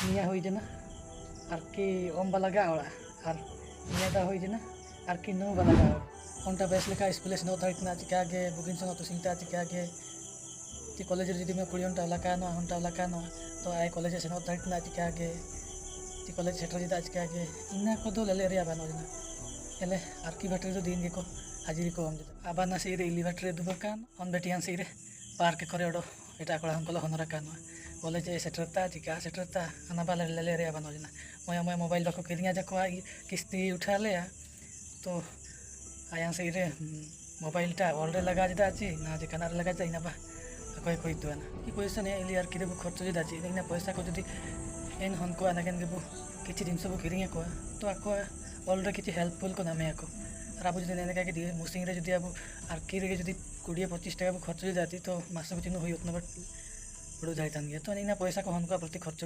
ᱱᱤᱭᱟᱹ ᱦᱩᱭ ᱡᱮᱱᱟ ᱟᱨᱠᱤ ᱚᱢ ᱵᱟᱞᱟᱜᱟ ᱚᱲᱟᱜ ᱟᱨ ᱱᱤᱭᱟᱹ ᱫᱟ ᱦᱩᱭ ᱡᱮᱱᱟ ᱟᱨᱠᱤ ᱱᱩ ᱵᱟᱞᱟᱜᱟ ᱚᱱᱴᱟ ᱵᱮᱥ ᱞᱮᱠᱟ ᱥᱠᱩᱞᱮ ᱥᱮᱱᱚᱜ ᱫᱟᱲᱮᱭᱟᱜ चिकागे बुकिन संग तो सिंता चिकागे ती कॉलेज रे जदि मैं 20 घंटा लाकानो घंटा लाकानो तो आय कॉलेज सेनोत दाड़ितना चिकागे ती कॉलेज सेटर जिदा चिकागे इना को दो लेले रिया बानो जना एले आरकी बैटरी तो दिन गेको हाजिरी को हम जदा आबाना सेरे इली बैटरी दुबकान ऑन बेटियान सेरे पार्क करे ओडो एटा कोला हमको होनरा कानो कॉलेज सेटरता चिका सेटरता अना बाले लेले रिया बानो जना मोय मोबाइल बको किरिया जको किस्ती उठा लेया तो आयां सेरे मोबाइल टा ऑलरेडी लगा जदा ची ना जे कनार लगा जाय ना बा कोई कोई तो ना कि पैसा ने एलियर किरे बु खर्च जदा ची इना पैसा को जदी एन हन को अनगन गेबु किछि दिन सब किरिया को तो आको ऑलरेडी किछि हेल्पफुल को नामे आको राबु जदी नेने का कि मुसिंग रे जदी अब आर की रे जदी 20-25 टाका खर्च जाती तो मास को चिन्ह होई उतना बड़ जायतान गया तो इना पैसा को हन को प्रति खर्च